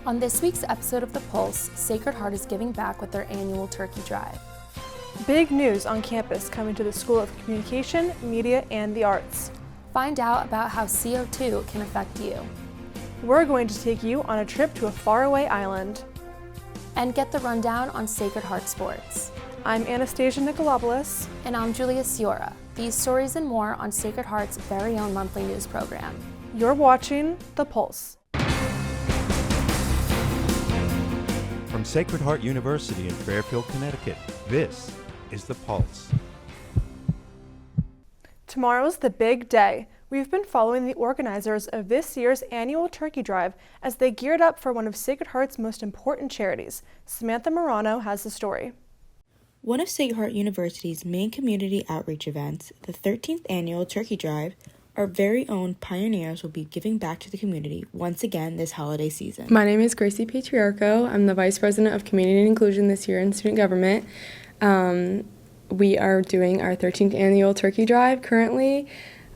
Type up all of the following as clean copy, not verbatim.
On this week's episode of The Pulse, Sacred Heart is giving back with their annual turkey drive. Big news on campus coming to the School of Communication, Media, and the Arts. Find out about how CO2 can affect you. We're going to take you on a trip to a faraway island. And get the rundown on Sacred Heart sports. I'm Anastasia Nicolopoulos. And I'm Julia Ciora. These stories and more on Sacred Heart's very own monthly news program. You're watching The Pulse. From Sacred Heart University in Fairfield, Connecticut, this is The Pulse. Tomorrow's the big day. We've been following the organizers of this year's annual turkey drive as they geared up for one of Sacred Heart's most important charities. Samantha Morano has the story. One of Sacred Heart University's main community outreach events, the 13th annual turkey drive, our very own pioneers will be giving back to the community once again this holiday season. My name is Gracie Patriarco. I'm the Vice President of Community and Inclusion this year in Student Government. We are doing our 13th annual turkey drive currently.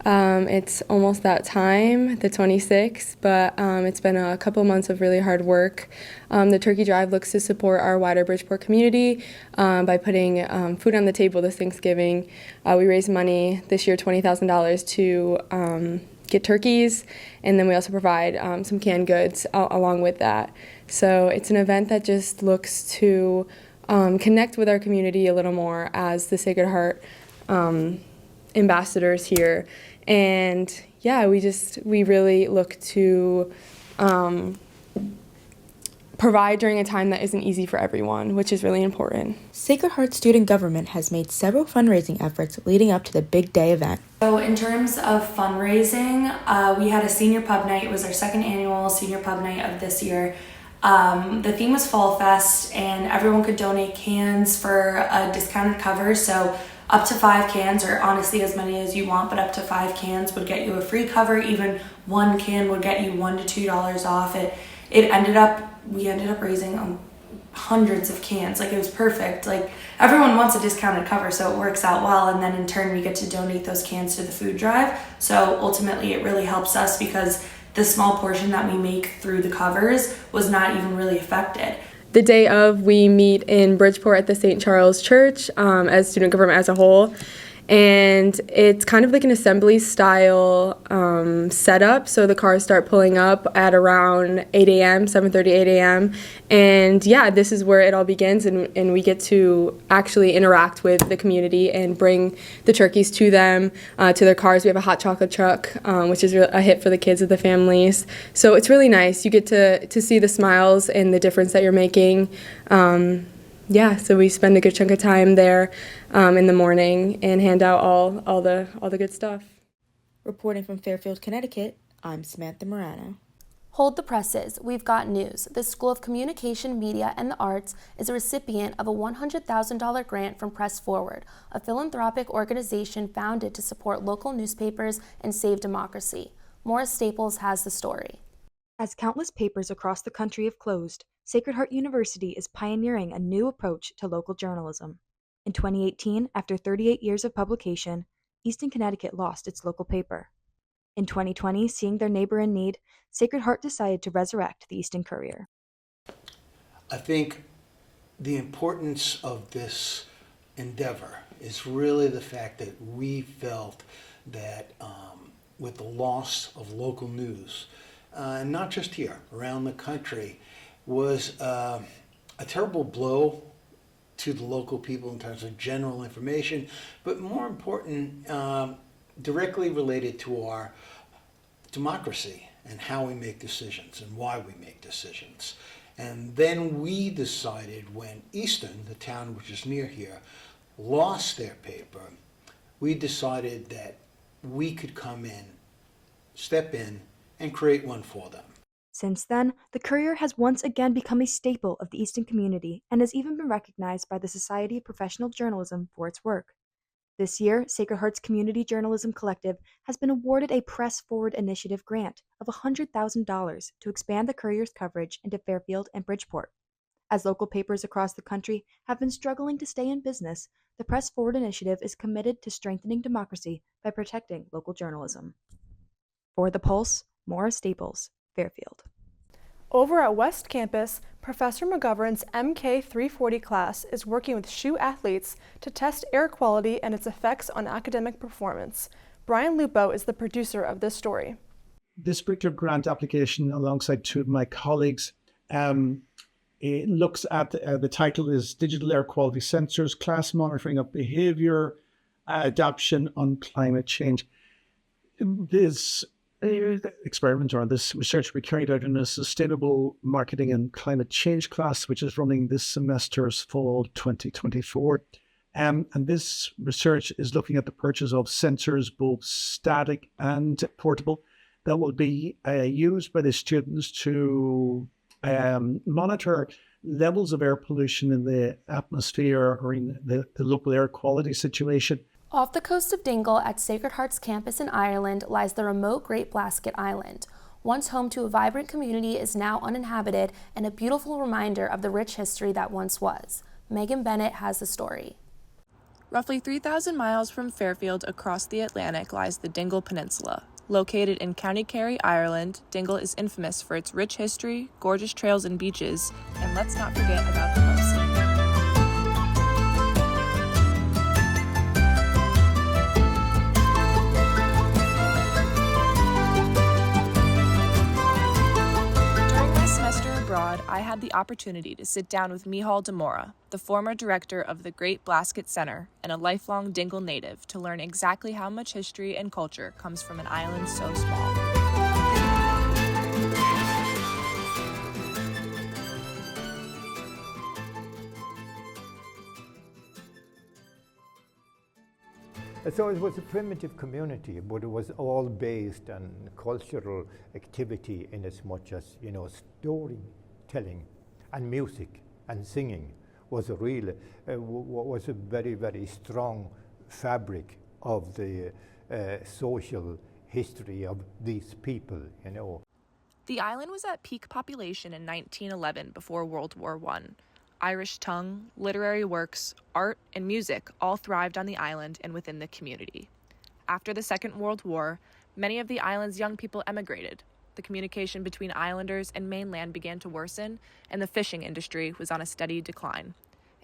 It's almost that time, the 26th, but it's been a couple months of really hard work. The turkey drive looks to support our wider Bridgeport community by putting food on the table this Thanksgiving. We raised money this year, $20,000 to get turkeys, and then we also provide some canned goods along with that. So it's an event that just looks to connect with our community a little more as the Sacred Heart ambassadors here. And yeah, we really look to provide during a time that isn't easy for everyone, which is really important. Sacred Heart Student Government has made several fundraising efforts leading up to the big day event. So in terms of fundraising, we had a senior pub night. It was our second annual senior pub night of this year. The theme was Fall Fest, and everyone could donate cans for a discounted cover. So up to 5 cans, or honestly as many as you want, but up to 5 cans would get you a free cover. Even one can would get you $1 to $2 off. We ended up raising hundreds of cans. Like, it was perfect. Like, everyone wants a discounted cover, so it works out well. And then in turn, we get to donate those cans to the food drive. So ultimately, it really helps us because the small portion that we make through the covers was not even really affected. The day of, we meet in Bridgeport at the St. Charles Church as student government as a whole. And it's kind of like an assembly style setup. So the cars start pulling up at around 8 a.m., 7:30, 8 a.m. And yeah, this is where it all begins. And we get to actually interact with the community and bring the turkeys to them, to their cars. We have a hot chocolate truck, which is a hit for the kids of the families. So it's really nice. You get to see the smiles and the difference that you're making. Yeah, so we spend a good chunk of time there in the morning and hand out all the good stuff. Reporting from Fairfield, Connecticut, I'm Samantha Morano. Hold the presses. We've got news. The School of Communication, Media, and the Arts is a recipient of a $100,000 grant from Press Forward, a philanthropic organization founded to support local newspapers and save democracy. Morris Staples has the story. As countless papers across the country have closed, Sacred Heart University is pioneering a new approach to local journalism. In 2018, after 38 years of publication, Easton, Connecticut lost its local paper. In 2020, seeing their neighbor in need, Sacred Heart decided to resurrect the Easton Courier. I think the importance of this endeavor is really the fact that we felt that with the loss of local news, and not just here, around the country, was a terrible blow to the local people in terms of general information, but more important, directly related to our democracy and how we make decisions and why we make decisions. And then we decided, when Easton, the town which is near here, lost their paper, we decided that we could come in, step in, and create one for them. Since then, the Courier has once again become a staple of the Easton community and has even been recognized by the Society of Professional Journalism for its work. This year, Sacred Heart's Community Journalism Collective has been awarded a Press Forward Initiative grant of $100,000 to expand the Courier's coverage into Fairfield and Bridgeport. As local papers across the country have been struggling to stay in business, the Press Forward Initiative is committed to strengthening democracy by protecting local journalism. For The Pulse, Maura Staples, Fairfield. Over at West Campus, Professor McGovern's MK340 class is working with SHU athletes to test air quality and its effects on academic performance. Brian Lupo is the producer of this story. This particular grant application, alongside two of my colleagues, it looks at the title is Digital Air Quality Sensors, Class Monitoring of Behavior, Adaptation on Climate Change. This experiment or this research we carried out in a Sustainable Marketing and Climate Change class, which is running this semester's fall 2024. And this research is looking at the purchase of sensors, both static and portable, that will be used by the students to monitor levels of air pollution in the atmosphere or in the local air quality situation. Off the coast of Dingle at Sacred Heart's campus in Ireland lies the remote Great Blasket Island. Once home to a vibrant community, is now uninhabited and a beautiful reminder of the rich history that once was. Megan Bennett has the story. Roughly 3,000 miles from Fairfield across the Atlantic lies the Dingle Peninsula. Located in County Kerry, Ireland, Dingle is infamous for its rich history, gorgeous trails and beaches, and let's not forget about the pub scene. Abroad, I had the opportunity to sit down with Michal Demora, the former director of the Great Blasket Center and a lifelong Dingle native, to learn exactly how much history and culture comes from an island so small. So it was a primitive community, but it was all based on cultural activity in as much as, storytelling and music and singing was a real, was a very, very strong fabric of the social history of these people, The island was at peak population in 1911 before World War I. Irish tongue, literary works, art, and music all thrived on the island and within the community. After the Second World War, many of the island's young people emigrated. The communication between islanders and mainland began to worsen, and the fishing industry was on a steady decline.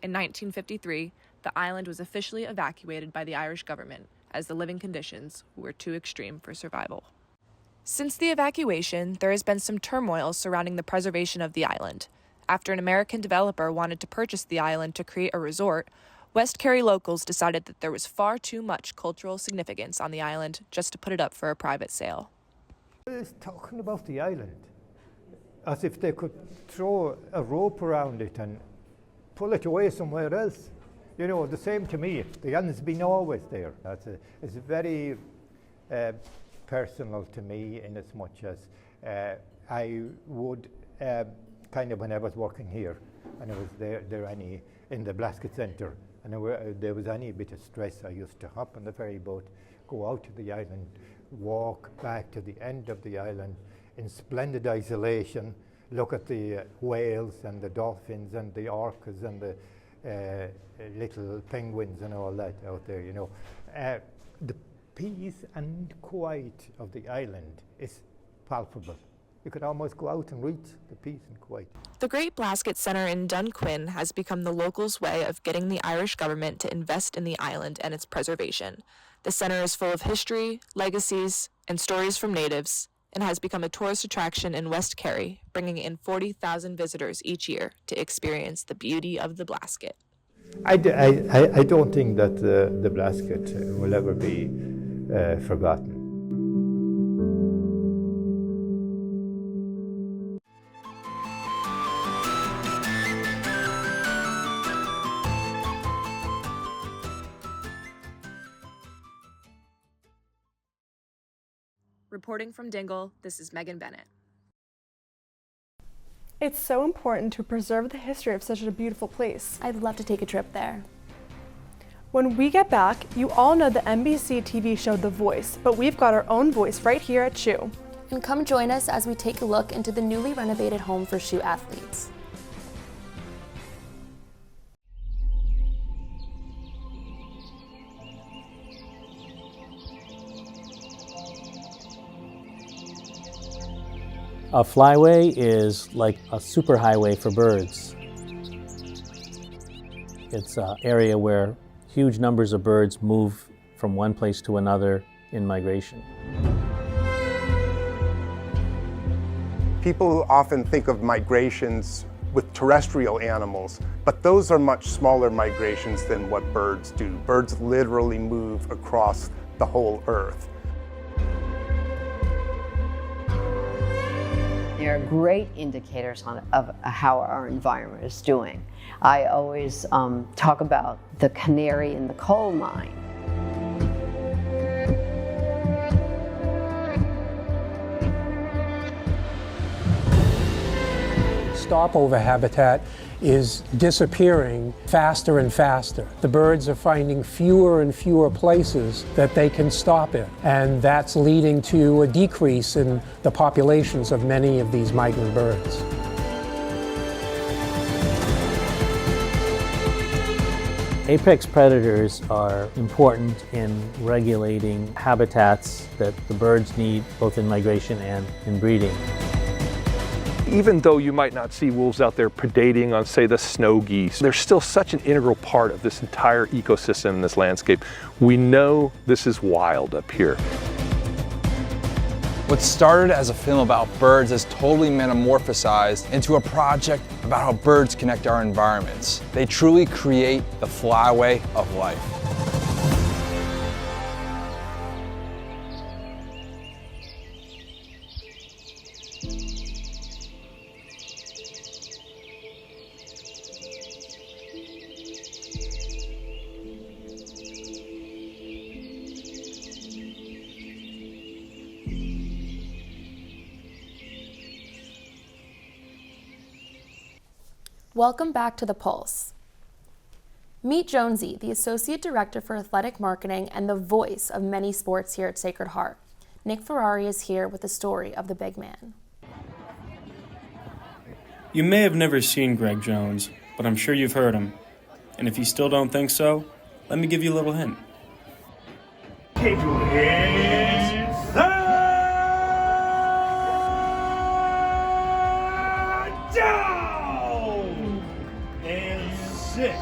In 1953, the island was officially evacuated by the Irish government, as the living conditions were too extreme for survival. Since the evacuation, there has been some turmoil surrounding the preservation of the island. After an American developer wanted to purchase the island to create a resort, West Kerry locals decided that there was far too much cultural significance on the island just to put it up for a private sale. It's talking about the island, as if they could throw a rope around it and pull it away somewhere else. The same to me. The island's been always there. It's very personal to me, in as much as I would when I was working here, and I was there in the Blasket Center, and there was any bit of stress, I used to hop on the ferry boat, go out to the island, walk back to the end of the island in splendid isolation, look at the whales and the dolphins and the orcas and the little penguins and all that out there, The peace and quiet of the island is palpable. You could almost go out and reach the peace and quiet. The Great Blasket Center in Dunquin has become the locals' way of getting the Irish government to invest in the island and its preservation. The center is full of history, legacies, and stories from natives, and has become a tourist attraction in West Kerry, bringing in 40,000 visitors each year to experience the beauty of the Blasket. I don't think that the Blasket will ever be forgotten. Reporting from Dingle, this is Megan Bennett. It's so important to preserve the history of such a beautiful place. I'd love to take a trip there. When we get back, you all know the NBC TV show The Voice, but we've got our own voice right here at SHU. And come join us as we take a look into the newly renovated home for SHU athletes. A flyway is like a superhighway for birds. It's an area where huge numbers of birds move from one place to another in migration. People often think of migrations with terrestrial animals, but those are much smaller migrations than what birds do. Birds literally move across the whole earth. They're great indicators of how our environment is doing. I always talk about the canary in the coal mine. Stopover habitat is disappearing faster and faster. The birds are finding fewer and fewer places that they can stop in, and that's leading to a decrease in the populations of many of these migrant birds. Apex predators are important in regulating habitats that the birds need both in migration and in breeding. Even though you might not see wolves out there predating on, say, the snow geese, they're still such an integral part of this entire ecosystem in this landscape. We know this is wild up here. What started as a film about birds has totally metamorphosized into a project about how birds connect our environments. They truly create the flyway of life. Welcome back to The Pulse. Meet Jonesy, the Associate Director for Athletic Marketing and the voice of many sports here at Sacred Heart. Nick Ferrari is here with the story of the big man. You may have never seen Greg Jones, but I'm sure you've heard him. And if you still don't think so, let me give you a little hint. Take your hands down and sit.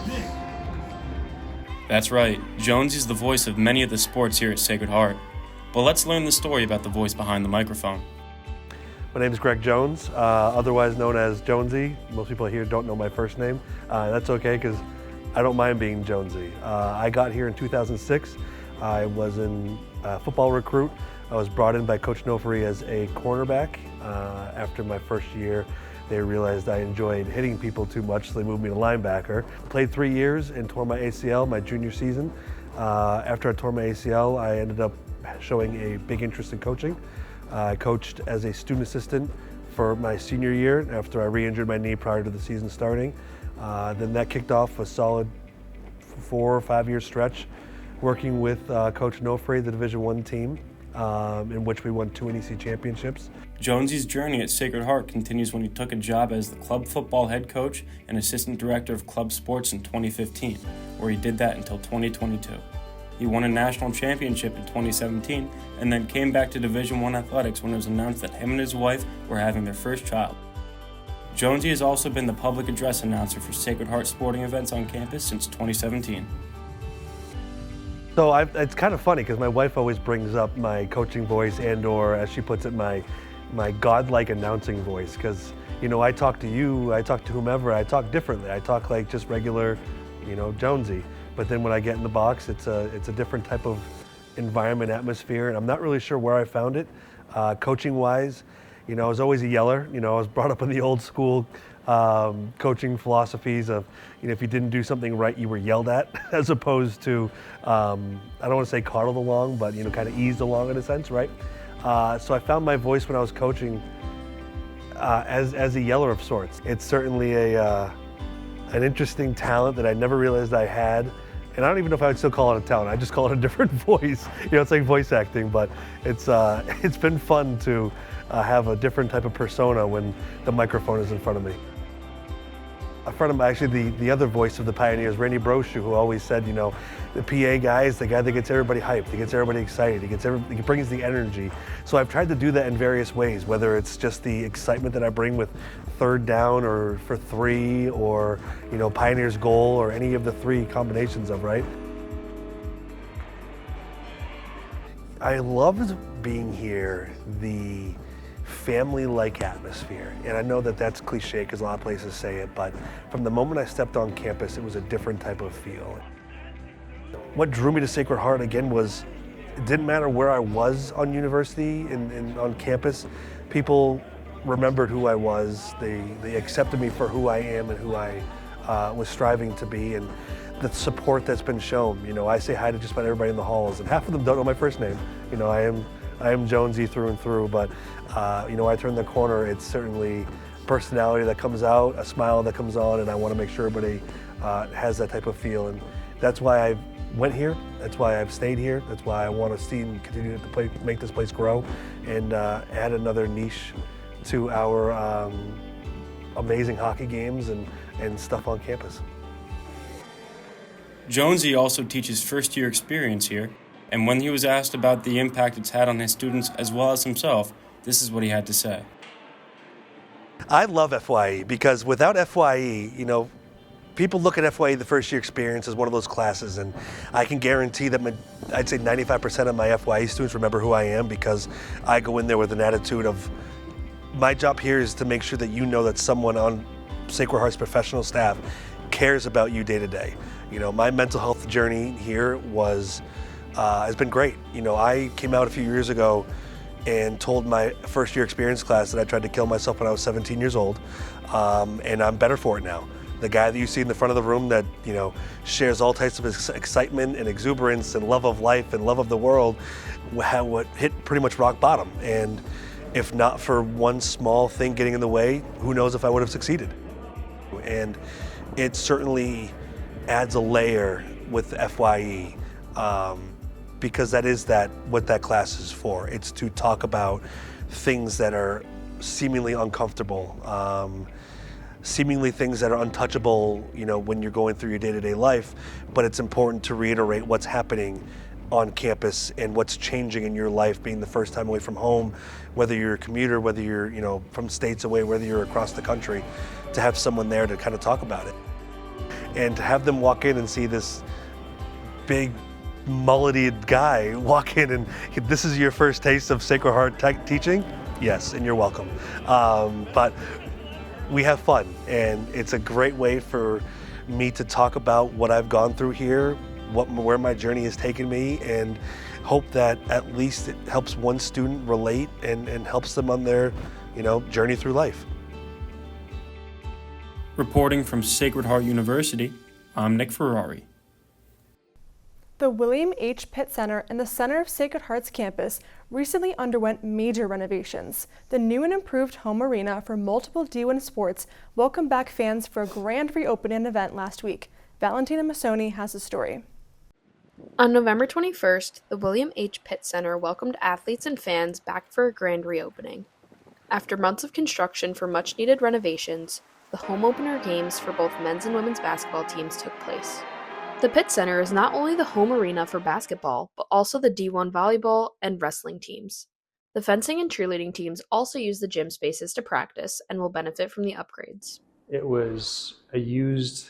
That's right, Jonesy's the voice of many of the sports here at Sacred Heart. But let's learn the story about the voice behind the microphone. My name is Greg Jones, otherwise known as Jonesy. Most people here don't know my first name. That's okay, because I don't mind being Jonesy. I got here in 2006. I was in football recruit. I was brought in by Coach Nofri as a cornerback. After my first year, they realized I enjoyed hitting people too much, so they moved me to linebacker. Played 3 years and tore my ACL my junior season. After I tore my ACL, I ended up showing a big interest in coaching. I coached as a student assistant for my senior year after I re-injured my knee prior to the season starting. Then that kicked off a solid 4 or 5 year stretch working with Coach Nofri, the Division I team, in which we won 2 NEC championships. Jonesy's journey at Sacred Heart continues when he took a job as the club football head coach and assistant director of club sports in 2015, where he did that until 2022. He won a national championship in 2017 and then came back to Division I athletics when it was announced that him and his wife were having their first child. Jonesy has also been the public address announcer for Sacred Heart sporting events on campus since 2017. So it's kind of funny because my wife always brings up my coaching voice and or, as she puts it, my godlike announcing voice, because, you know, I talk to you, I talk to whomever, I talk differently. I talk like just regular, you know, Jonesy. But then when I get in the box, it's a different type of environment, atmosphere, and I'm not really sure where I found it. Coaching-wise, you know, I was always a yeller. You know, I was brought up in the old school coaching philosophies of, you know, if you didn't do something right, you were yelled at, as opposed to, I don't want to say coddled along, but, you know, kind of eased along in a sense, right? So I found my voice when I was coaching as a yeller of sorts. It's certainly an interesting talent that I never realized I had. And I don't even know if I would still call it a talent. I just call it a different voice. You know, it's like voice acting, but it's been fun to have a different type of persona when the microphone is in front of me. a friend of mine, actually the other voice of the Pioneers, Randy Brochu, who always said, you know, the PA guy is the guy that gets everybody hyped, he gets everybody excited, he brings the energy. So I've tried to do that in various ways, whether it's just the excitement that I bring with third down or for 3 or, you know, Pioneers goal or any of the 3 combinations of, right? I loved being here, the family-like atmosphere. And I know that that's cliche because a lot of places say it, but from the moment I stepped on campus, it was a different type of feel. What drew me to Sacred Heart again was, it didn't matter where I was on university and on campus, people remembered who I was. They accepted me for who I am and who I was striving to be, and the support that's been shown. You know, I say hi to just about everybody in the halls, and half of them don't know my first name. You know, I am Jonesy through and through, but you know, I turn the corner, it's certainly personality that comes out, a smile that comes on, and I want to make sure everybody has that type of feel. And that's why I went here, that's why I've stayed here, that's why I want to see and continue to make this place grow and add another niche to our amazing hockey games and stuff on campus. Jonesy also teaches first-year experience here, and when he was asked about the impact it's had on his students as well as himself, this is what he had to say. I love FYE because without FYE, you know, people look at FYE, the first year experience, as one of those classes, and I can guarantee that I'd say 95% of my FYE students remember who I am because I go in there with an attitude of, my job here is to make sure that you know that someone on Sacred Heart's professional staff cares about you day to day. You know, my mental health journey here has been great. You know, I came out a few years ago and told my first year experience class that I tried to kill myself when I was 17 years old, and I'm better for it now. The guy that you see in the front of the room that, you know, shares all types of excitement and exuberance and love of life and love of the world, what hit pretty much rock bottom. And if not for one small thing getting in the way, who knows if I would have succeeded. And it certainly adds a layer with FYE, because that is what that class is for. It's to talk about things that are seemingly uncomfortable, seemingly things that are untouchable, you know, when you're going through your day-to-day life, but it's important to reiterate what's happening on campus and what's changing in your life, being the first time away from home, whether you're a commuter, whether you're, you know, from states away, whether you're across the country, to have someone there to kind of talk about it. And to have them walk in and see this big, mullety guy walk in and, this is your first taste of Sacred Heart teaching? Yes, and you're welcome. But we have fun, and it's a great way for me to talk about what I've gone through here, where my journey has taken me, and hope that at least it helps one student relate and helps them on their, you know, journey through life. Reporting from Sacred Heart University, I'm Nick Ferrari. The William H. Pitt Center and the Center of Sacred Heart's campus recently underwent major renovations. The new and improved home arena for multiple D1 sports welcomed back fans for a grand reopening event last week. Valentina Massoni has the story. On November 21st, the William H. Pitt Center welcomed athletes and fans back for a grand reopening. After months of construction for much-needed renovations, the home opener games for both men's and women's basketball teams took place. The Pitt Center is not only the home arena for basketball, but also the D1 volleyball and wrestling teams. The fencing and cheerleading teams also use the gym spaces to practice and will benefit from the upgrades. It was used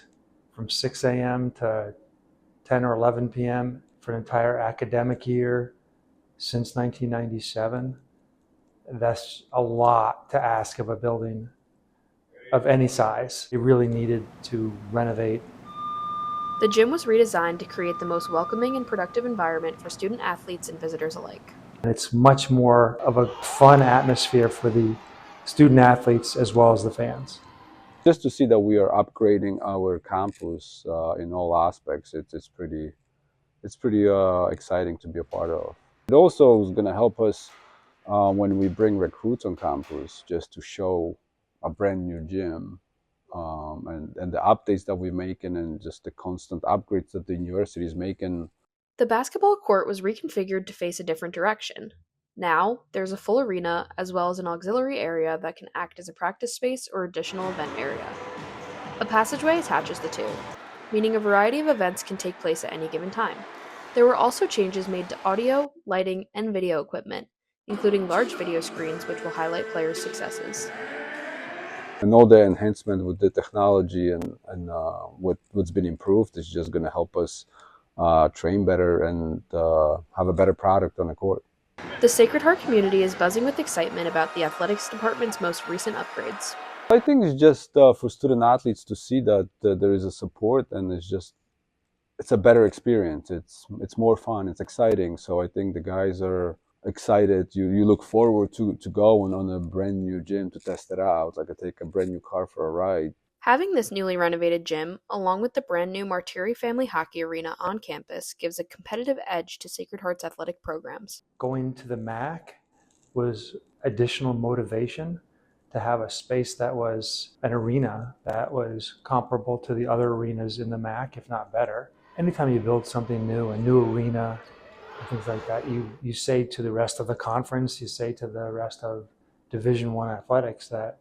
from 6 a.m. to 10 or 11 p.m. for an entire academic year since 1997. That's a lot to ask of a building of any size. It really needed to renovate. The gym was redesigned to create the most welcoming and productive environment for student athletes and visitors alike. And it's much more of a fun atmosphere for the student athletes as well as the fans. Just to see that we are upgrading our campus in all aspects, it's pretty exciting to be a part of. It also is going to help us when we bring recruits on campus, just to show a brand new gym and the updates that we're making and just the constant upgrades that the university is making. The basketball court was reconfigured to face a different direction. Now, there's a full arena as well as an auxiliary area that can act as a practice space or additional event area. A passageway attaches the two, meaning a variety of events can take place at any given time. There were also changes made to audio, lighting, and video equipment, including large video screens which will highlight players' successes. And all the enhancement with the technology and what's been improved is just going to help us train better and have a better product on the court. The Sacred Heart community is buzzing with excitement about the athletics department's most recent upgrades. I think it's just for student athletes to see that there is a support, and it's a better experience. It's more fun. It's exciting. So I think the guys are excited. You look forward to going on a brand new gym to test it out. Like I take a brand new car for a ride. Having this newly renovated gym, along with the brand new Martiri Family Hockey Arena on campus, gives a competitive edge to Sacred Heart's athletic programs. Going to the MAC was additional motivation to have a space that was an arena that was comparable to the other arenas in the MAC, if not better. Anytime you build something new, a new arena, and things like that, you say to the rest of the conference, you say to the rest of Division I athletics that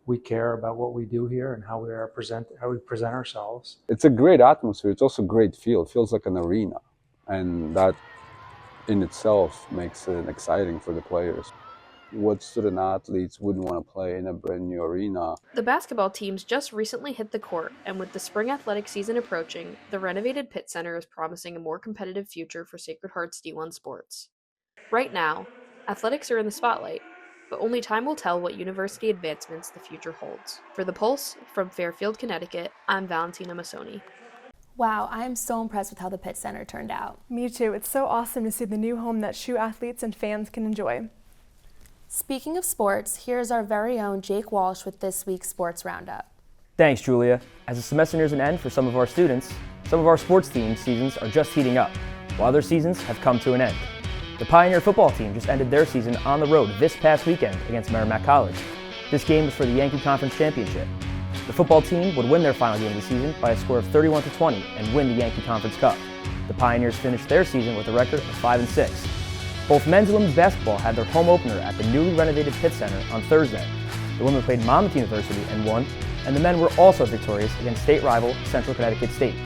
we care about what we do here and how we present ourselves. It's a great atmosphere. It's also a great feel. It feels like an arena, and that in itself makes it exciting for the players. What student athletes wouldn't want to play in a brand new arena? The basketball teams just recently hit the court, and with the spring athletic season approaching, the renovated Pitt Center is promising a more competitive future for Sacred Heart's D1 sports. Right now, athletics are in the spotlight, but only time will tell what university advancements the future holds. For The Pulse, from Fairfield, Connecticut, I'm Valentina Massoni. Wow, I am so impressed with how the Pitt Center turned out. Me too. It's so awesome to see the new home that SHU athletes and fans can enjoy. Speaking of sports, here's our very own Jake Walsh with this week's Sports Roundup. Thanks, Julia. As the semester nears an end for some of our students, some of our sports team seasons are just heating up, while other seasons have come to an end. The Pioneer football team just ended their season on the road this past weekend against Merritt College. This game was for the Yankee Conference Championship. The football team would win their final game of the season by a score of 31-20 and win the Yankee Conference Cup. The Pioneers finished their season with a record of 5-6. Both men's and women's basketball had their home opener at the newly renovated Pitt Center on Thursday. The women played Monmouth University and won, and the men were also victorious against state rival Central Connecticut State.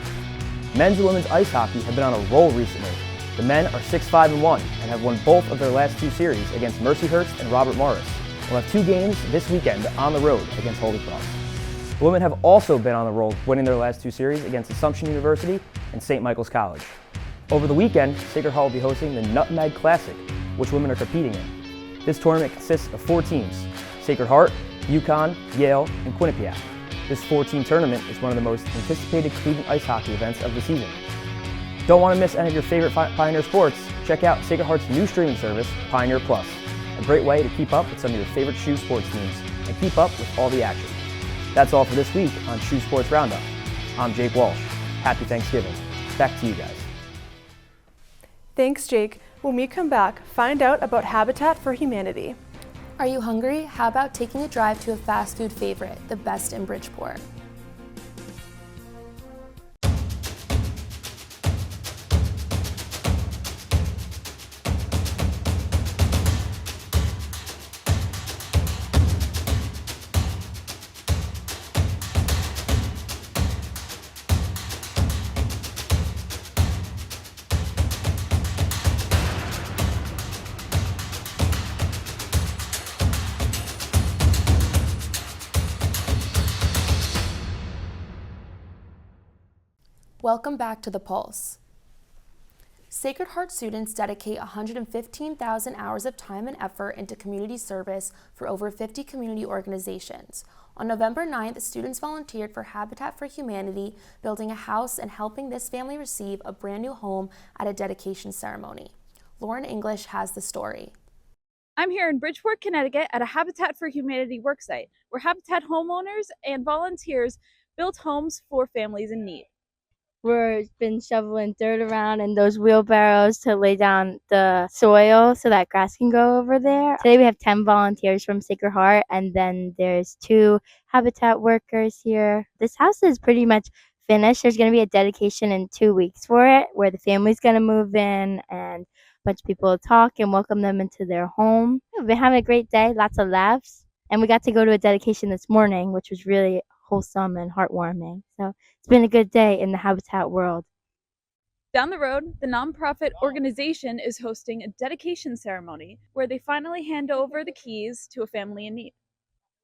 Men's and women's ice hockey have been on a roll recently. The men are 6-5-1 and have won both of their last two series against Mercyhurst and Robert Morris. We'll have two games this weekend on the road against Holy Cross. The women have also been on the roll, winning their last two series against Assumption University and St. Michael's College. Over the weekend, Sacred Heart will be hosting the Nutmeg Classic, which women are competing in. This tournament consists of 4 teams: Sacred Heart, UConn, Yale, and Quinnipiac. This 4-team tournament is one of the most anticipated collegiate ice hockey events of the season. Don't want to miss any of your favorite Pioneer sports? Check out Sacred Heart's new streaming service, Pioneer Plus, a great way to keep up with some of your favorite SHU sports teams and keep up with all the action. That's all for this week on SHU Sports Round Up. I'm Jake Walsh. Happy Thanksgiving. Back to you guys. Thanks, Jake. When we come back, find out about Habitat for Humanity. Are you hungry? How about taking a drive to a fast food favorite, the best in Bridgeport? Welcome back to The Pulse. Sacred Heart students dedicate 115,000 hours of time and effort into community service for over 50 community organizations. On November 9th, students volunteered for Habitat for Humanity, building a house and helping this family receive a brand new home at a dedication ceremony. Lauren English has the story. I'm here in Bridgeport, Connecticut at a Habitat for Humanity worksite, where Habitat homeowners and volunteers build homes for families in need. We've been shoveling dirt around in those wheelbarrows to lay down the soil so that grass can grow over there. Today we have 10 volunteers from Sacred Heart, and then there's 2 Habitat workers here. This house is pretty much finished. There's going to be a dedication in 2 weeks for it, where the family's going to move in and a bunch of people will talk and welcome them into their home. We've been having a great day, lots of laughs. And we got to go to a dedication this morning, which was really wholesome and heartwarming. So it's been a good day in the habitat world. Down the road, the nonprofit organization is hosting a dedication ceremony where they finally hand over the keys to a family in need.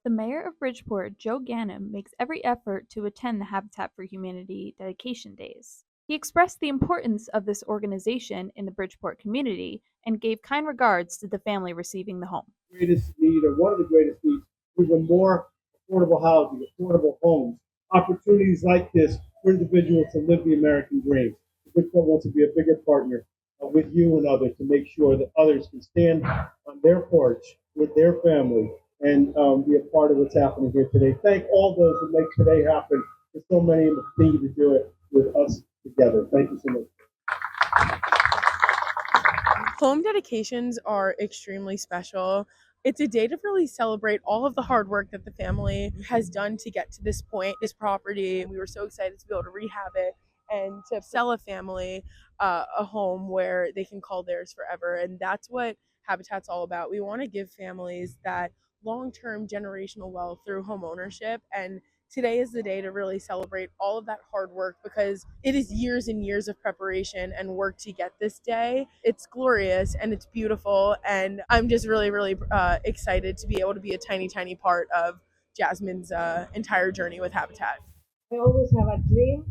The mayor of Bridgeport, Joe Ganim, makes every effort to attend the Habitat for Humanity dedication days. He expressed the importance of this organization in the Bridgeport community and gave kind regards to the family receiving the home. Greatest need, or one of the greatest needs, is more affordable housing, affordable homes, opportunities like this for individuals to live the American dream. Bridgeport wants to be a bigger partner with you and others to make sure that others can stand on their porch with their family and be a part of what's happening here today. Thank all those who make today happen. There's so many who continue to do it with us together. Thank you so much. Home dedications are extremely special. It's a day to really celebrate all of the hard work that the family has done to get to this point, this property. We were so excited to be able to rehab it and to sell a family a home where they can call theirs forever. And that's what Habitat's all about. We want to give families that long-term generational wealth through home ownership, and today is the day to really celebrate all of that hard work, because it is years and years of preparation and work to get this day. It's glorious and it's beautiful, and I'm just really excited to be able to be a tiny part of Jasmine's entire journey with Habitat. I always have a dream,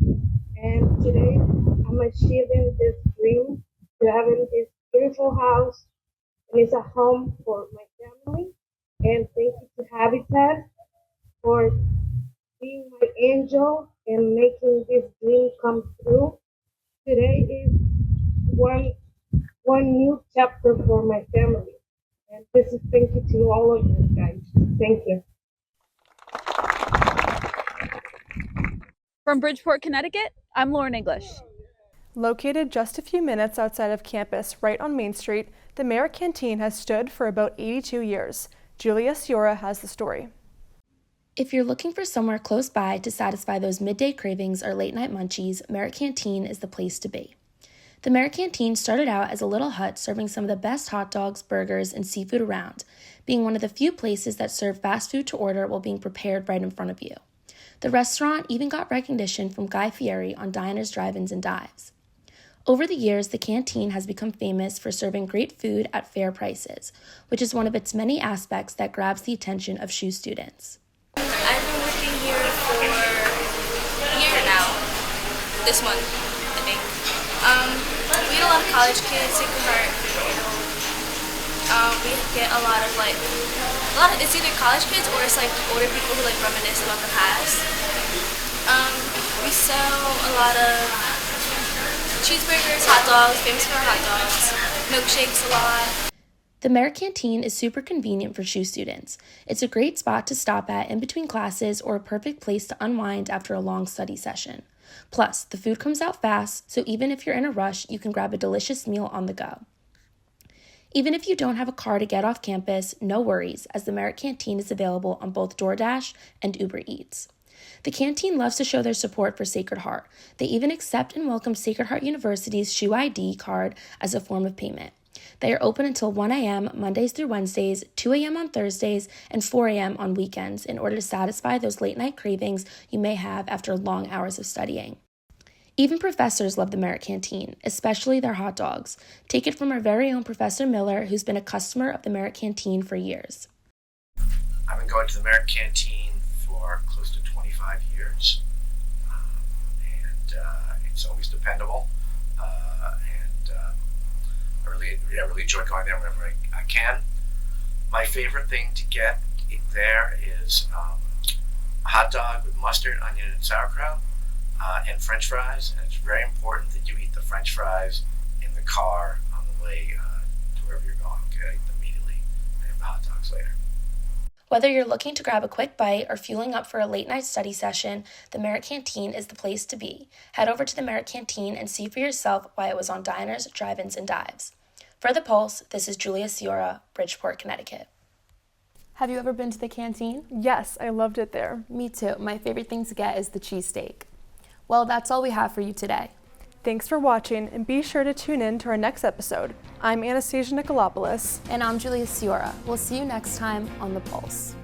and today I'm achieving this dream to having this beautiful house, and it's a home for my family. And thank you to Habitat for being my angel and making this dream come true. Today is one new chapter for my family. And this is thank you to all of you guys. Thank you. From Bridgeport, Connecticut, I'm Lauren English. Located just a few minutes outside of campus, right on Main Street, the Merritt Canteen has stood for about 82 years. Julia Ciora has the story. If you're looking for somewhere close by to satisfy those midday cravings or late-night munchies, Merritt Canteen is the place to be. The Merritt Canteen started out as a little hut serving some of the best hot dogs, burgers, and seafood around, being one of the few places that serve fast food to order while being prepared right in front of you. The restaurant even got recognition from Guy Fieri on diners, drive-ins, and dives. Over the years, the canteen has become famous for serving great food at fair prices, which is one of its many aspects that grabs the attention of SHU students. I've been working here for a year now, this month, I think. We get a lot of college kids, Sacred Heart. We get a lot of it's either college kids or it's like older people who like reminisce about the past. We sell a lot of cheeseburgers, hot dogs, famous for our hot dogs, milkshakes a lot. The Merritt Canteen is super convenient for SHU students. It's a great spot to stop at in between classes or a perfect place to unwind after a long study session. Plus, the food comes out fast, so even if you're in a rush, you can grab a delicious meal on the go. Even if you don't have a car to get off campus, no worries, as the Merritt Canteen is available on both DoorDash and Uber Eats. The canteen loves to show their support for Sacred Heart. They even accept and welcome Sacred Heart University's SHU ID card as a form of payment. They are open until 1 a.m. Mondays through Wednesdays, 2 a.m. on Thursdays, and 4 a.m. on weekends in order to satisfy those late-night cravings you may have after long hours of studying. Even professors love the Merritt Canteen, especially their hot dogs. Take it from our very own Professor Miller, who's been a customer of the Merritt Canteen for years. I've been going to the Merritt Canteen for close to 25 years, and it's always dependable, and I really enjoy going there whenever I can. My favorite thing to get there is a hot dog with mustard, onion, and sauerkraut, and French fries, and it's very important that you eat the French fries in the car on the way to wherever you're going. Okay, eat them immediately and have the hot dogs later. Whether you're looking to grab a quick bite or fueling up for a late-night study session, the Merritt Canteen is the place to be. Head over to the Merritt Canteen and see for yourself why it was on diners, drive-ins, and dives. For The Pulse, this is Julia Ciora, Bridgeport, Connecticut. Have you ever been to the canteen? Yes, I loved it there. Me too. My favorite thing to get is the cheesesteak. Well, that's all we have for you today. Thanks for watching, and be sure to tune in to our next episode. I'm Anastasia Nikolopoulos. And I'm Julia Ciora. We'll see you next time on The Pulse.